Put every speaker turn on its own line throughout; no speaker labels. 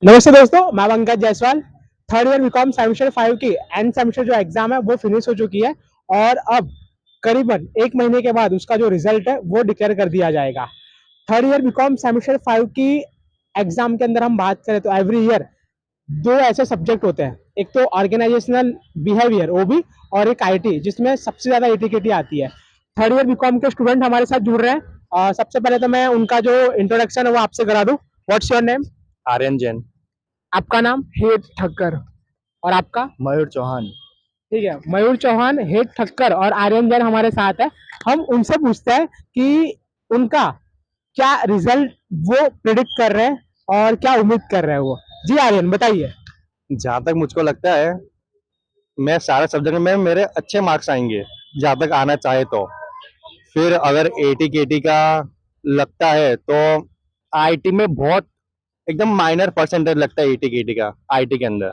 नमस्ते दोस्तों, मैं Pankaj Jaiswal. Third year BCom semester 5 की एंड सेमेस्टर जो एग्जाम है वो फिनिश हो चुकी है और अब करीबन एक महीने के बाद उसका जो रिजल्ट है वो डिक्लेयर कर दिया जाएगा। थर्ड ईयर बीकॉम सेमेस्टर 5 की एग्जाम के अंदर हम बात करें तो एवरी ईयर दो ऐसे सब्जेक्ट होते हैं, एक तो ऑर्गेनाइजेशनल बिहेवियर ओबी और एक आईटी जिसमें सबसे ज्यादा एटीकेटी आती है। थर्ड ईयर बीकॉम के स्टूडेंट हमारे साथ जुड़ रहे हैं। सबसे पहले तो मैं उनका जो इंट्रोडक्शन है वो आपसे करा दूं। What's your name?
Aryan Jain.
आपका नाम? हेड ठक्कर। और आपका?
मयूर चौहान।
ठीक है, मयूर चौहान, हेड ठक्कर और आर्यन जैन हमारे साथ है। हम उनसे पूछते हैं कि उनका क्या रिजल्ट वो प्रिडिक्ट कर रहे हैं और क्या उम्मीद कर रहे हैं वो। जी आर्यन बताइए।
जहाँ तक मुझको लगता है, मैं सारे सब्जेक्ट में मेरे अच्छे मार्क्स आएंगे, जहाँ तक आना चाहे तो। फिर अगर एटी केटी का लगता है तो आईटी में बहुत एकदम माइनर परसेंटेज लगता है एटी केटी का आईटी के अंदर।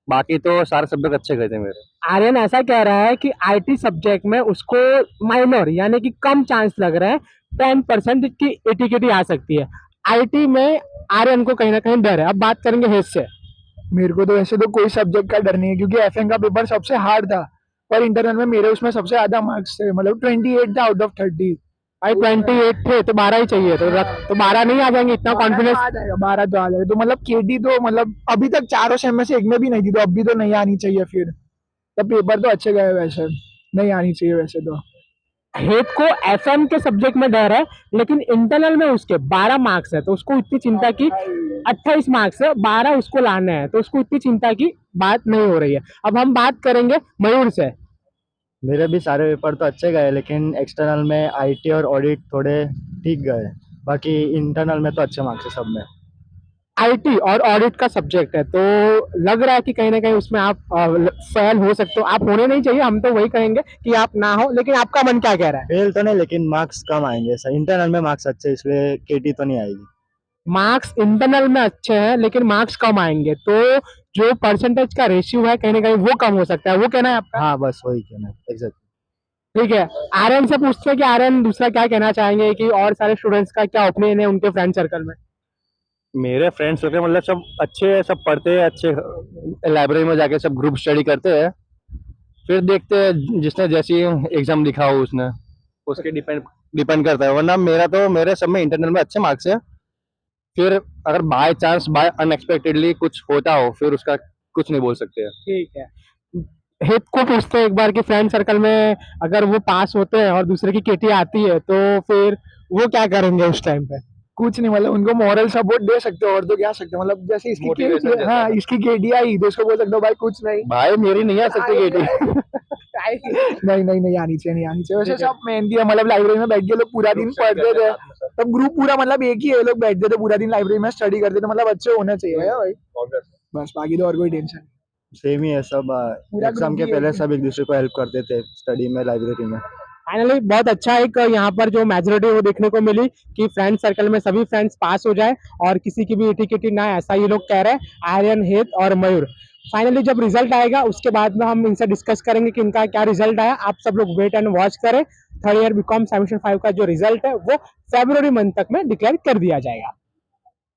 बाकी तो सारे सब्जेक्ट अच्छे गए थे मेरे।
आर्यन ऐसा कह रहा है कि आईटी सब्जेक्ट में उसको माइनर यानी कि कम चांस लग रहा है, 10% की एटीकेटी आ सकती है। आईटी में आर्यन को कहीं ना कहीं डर है। अब बात करेंगे हेड से।
मेरे को तो वैसे तो कोई सब्जेक्ट का डर नहीं है क्योंकि एफएन का पेपर सबसे हार्ड था। पर इंटरनल में मेरे उसमें सबसे ज्यादा मार्क्स थे, मतलब 28 था आउट ऑफ 30।
भाई 28 थे तो 12 ही चाहिए, तो 12 नहीं आ जाएंगे? इतना
12
कॉन्फिडेंस?
आ जाएगा, 12 तो आ जाएगा। तो मतलब केटी तो मतलब अभी तक चारों सेम में से एक में भी नहीं थी, तो अब भी तो नहीं आनी चाहिए फिर। तो पेपर तो अच्छे गए वैसे, नहीं आनी चाहिए वैसे तो।
हेड को एफएम के सब्जेक्ट में डर है, लेकिन इंटरनल में उसके 12 मार्क्स है तो उसको इतनी चिंता की। 28 मार्क्स है, 12 उसको लाने हैं तो उसको इतनी चिंता की बात नहीं हो रही है। अब हम बात करेंगे मयूर से।
मेरे भी सारे पेपर तो अच्छे गए, लेकिन एक्सटर्नल में आईटी और ऑडिट थोड़े ठीक गए। बाकी इंटरनल में तो अच्छे मार्क्स है सब में।
आईटी और ऑडिट का सब्जेक्ट है तो लग रहा है कि कहीं ना कहीं उसमें आप फेल हो सकते हो। आप होने नहीं चाहिए, हम तो वही कहेंगे कि आप ना हो, लेकिन आपका मन क्या कह रहा है?
फेल तो नहीं, लेकिन मार्क्स कम आएंगे सर। इंटरनल में मार्क्स अच्छे, इसलिए केटी तो नहीं आएगी।
मार्क्स इंटरनल में अच्छे हैं लेकिन मार्क्स कम आएंगे तो जो परसेंटेज का रेशियो है कहीं ना कहीं वो कम हो सकता है, वो कहना है आपका?
हाँ, बस वही कहना है, एग्जैक्ट।
ठीक है, आर्यन से पूछते हैं कि आर्यन दूसरा क्या कहना चाहेंगे कि और सारे स्टूडेंट्स का क्या ओपिनियन है उनके फ्रेंड सर्कल में।
मेरे फ्रेंड्स लोग मतलब सब अच्छे हैं, सब पढ़ते हैं अच्छे, लाइब्रेरी में जाके सब ग्रुप स्टडी करते हैं। फिर देखते हैं जिसने जैसी एग्जाम लिखा हो उसने, उसके डिपेंड डिपेंड करता है। वरना मेरा तो मेरे सब में इंटरनल में अच्छे मार्क्स है। फिर अगर बाय चांस बाय अनएक्सपेक्टेडली कुछ होता हो, फिर उसका कुछ नहीं बोल सकते हैं।
ठीक है, हित को पूछते हैं एक बार कि फ्रेंड सर्कल में अगर वो पास होते हैं और दूसरे की केटी आती है तो फिर वो क्या करेंगे उस टाइम पे?
कुछ नहीं, मतलब उनको मॉरल सपोर्ट दे सकते हो और तो क्या सकते हो। मतलब जैसे इसकी
मोटिवेशन
केटी,
देता
हाँ
है।
इसकी केटी आई तो उसको बोल सकते हो भाई कुछ नहीं।
भाई मेरी नहीं आ सकती केटी।
नहीं नहीं नहीं आनी चाहिए, नहीं आनी चाहिए वैसे।
ठीक है।
सब मेहनती है, मतलब लाइब्रेरी में बैठ के लोग पूरा दिन पढ़ते थे। तब ग्रुप पूरा मतलब एक ही है, लोग बैठते थे पूरा दिन लाइब्रेरी में स्टडी करते थे। मतलब अच्छे होने चाहिए भैया भाई। बस बाकी तो और कोई टेंशन नहीं।
सेम ही है सब।
पूरा
एग्जाम
ग्रुप
के
ही
पहले
एक ही।
सब एक दूसरे को हेल्प करते थे स्टडी में, लाइब्रेरी में।
फाइनली बहुत अच्छा एक यहाँ पर जो मेजोरिटी वो देखने को मिली कि फ्रेंड सर्कल में सभी फ्रेंड्स पास हो जाए और किसी की भी एटीकेटी ना है, ऐसा ये लोग कह रहे हैं, आर्यन, हेत और मयूर। फाइनली जब रिजल्ट आएगा उसके बाद में हम इनसे डिस्कस करेंगे कि इनका क्या रिजल्ट आया। आप सब लोग वेट एंड वॉच करें। थर्ड ईयर बीकॉम सेमेस्टर 5 का जो रिजल्ट है वो फरवरी मंथ तक में डिक्लेयर कर दिया जाएगा।